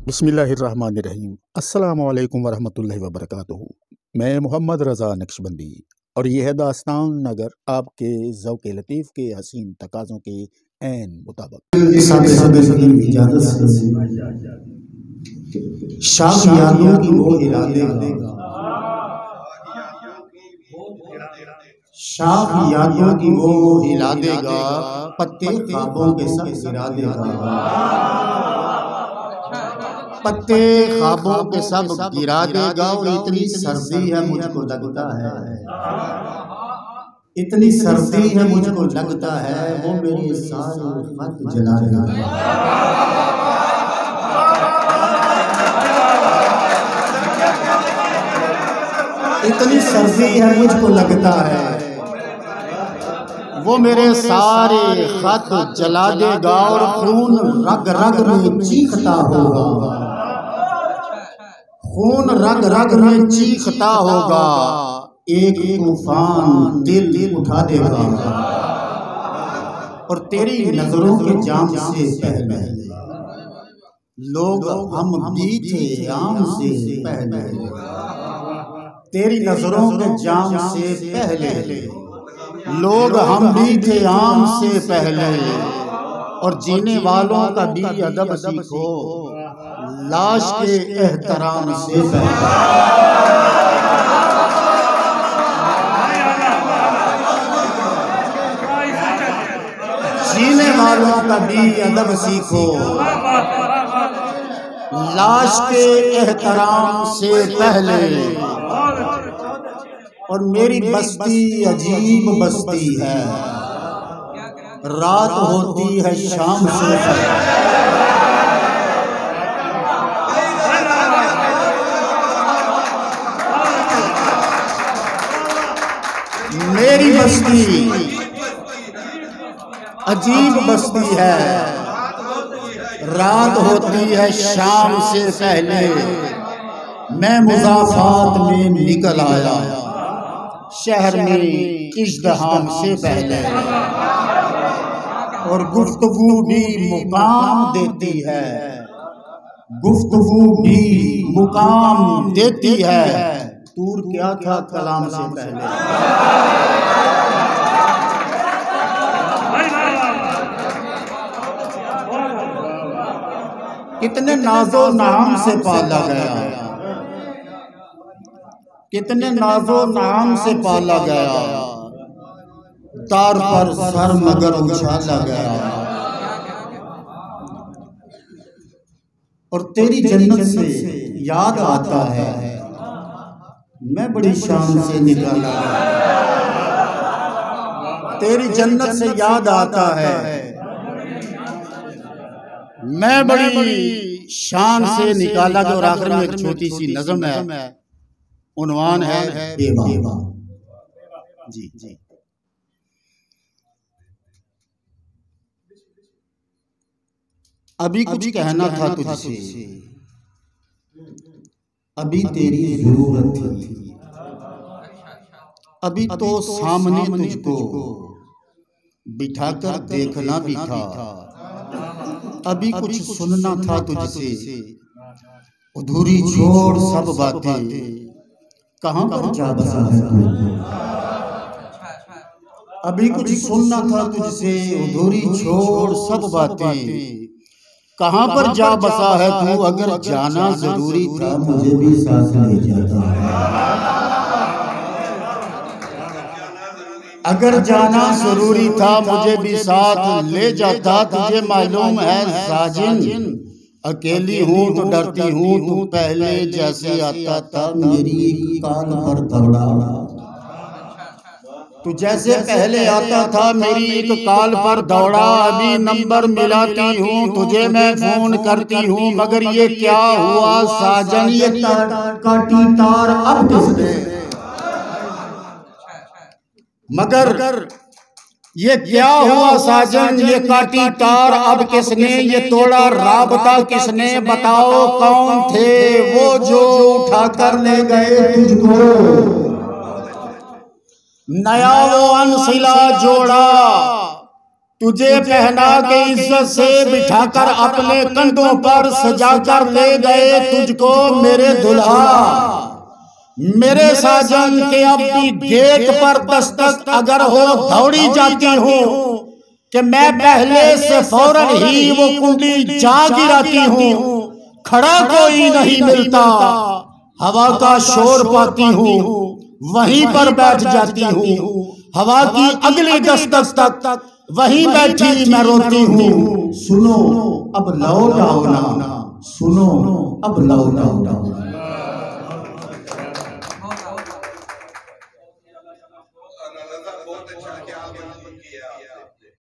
बिस्मिल्लाहिर्रहमानिर्रहीम। अस्सलामुअलैकुम वरहमतुल्लाहि वबरकातुहू। मैं मोहम्मद रज़ा नक्शबंदी और यह है दास्तान नगर, आपके ज़ौक़ लतीफ़ के हसीन तकाज़ों के ऐन मुताबिक। शाख यादों की वो हिला देगा, शाख यादों की वो हिला देगा, पत्ते ख्वाबों के सब गिरा देगा, पत्ते ख्वाबों के सब गिरा देगा। और इतनी सर्दी है मुझको लगता है, इतनी सर्दी है मुझको लगता है, वो मेरे सारे खत जला देगा। इतनी सर्दी है मुझको लगता है, वो मेरे सारे खत जला देगा। और खून रग रग में चीखता होगा, खून रग रग में चीखता होगा, एक तूफान दिल उठा देगा। और तेरी नजरों के जाम से पहले लोग हम भी थे आम से पहले, तेरी नजरों के जाम से पहले लोग हम भी थे आम से पहले। और जीने वालों का भी अदब सीखो, लाश के एहतराम से पहले। जीने वालों का भी अदब सीखो, लाश के एहतराम से पहले। और मेरी बस्ती अजीब बस्ती है, रात होती है शाम से पहले। मेरी बस्ती अजीब बस्ती है, रात होती है शाम से पहले। मैं मुज़ाफ़ात में निकल आया, शहर में इज़्दिहाम से पहले। और गुफ्तगू भी मुकाम देती है, गुफ्तगू भी मुकाम देती है। तूर क्या था कलाम से पहले। कितने नाजो नाम से पाला गया, कितने नाजो नाम से पाला गया, तार पर सर मगर उछाला गया। और तेरी जन्नत से याद आता है, मैं बड़ी शान से निकाला गया। तेरी जन्नत से याद आता है, मैं बड़ी शान से निकाला गया। और आखिर में एक छोटी सी नज़म है, उन्वान है बेवा। जी जी। अभी कुछ कहना था तुझसे, अभी तेरी जरूरत थी, अभी तो सामने तुझको बिठाकर देखना भी था। अभी कुछ सुनना था तुझसे, अधूरी छोड़ सब बातें, कहाँ पर जा बसा है तू। अभी कुछ सुनना था तुझसे, अधूरी छोड़ सब बातें, कहाँ पर जा बसा है तू। अगर जाना जरूरी था मुझे भी साथ ले जाता, अगर जाना जरूरी था मुझे भी साथ ले जाता। तुझे मालूम है साजिन, अकेली हूँ तो डरती हूँ, तू पहले जैसे आता था मेरी कान पर दौड़ा। तू जैसे पहले आता था मेरी एक कॉल पर दौड़ा। अभी नंबर मिलाती हूँ तुझे मैं फोन करती हूँ, मगर ये क्या हुआ साजन, ये काटी तार अब किसने, मगर ये क्या हुआ साजन, ये काटी तार अब किसने, ये तोड़ा राबता किसने। बताओ कौन थे वो जो उठा कर ले गए तुझको, नया वो अनसिला जोड़ा तुझे पहना के इज्जत से बिठाकर अपने कंधों पर सजाकर ले गए तुझको मेरे दुल्हा। मेरे साजन के अब भी गेट पर दस्तक अगर हो दौड़ी जाती हूँ कि मैं पहले से फौरन ही वो कुंडी जा गिराती हूँ। खड़ा कोई नहीं मिलता, हवा का शोर पाती हूँ, वहीं पर बैठ जाती हूँ। हवा की अगली दस्तक तक वहीं बैठी मैं रोती हूँ। सुनो अब लौट आओ ना, सुनो अब लौट आओ।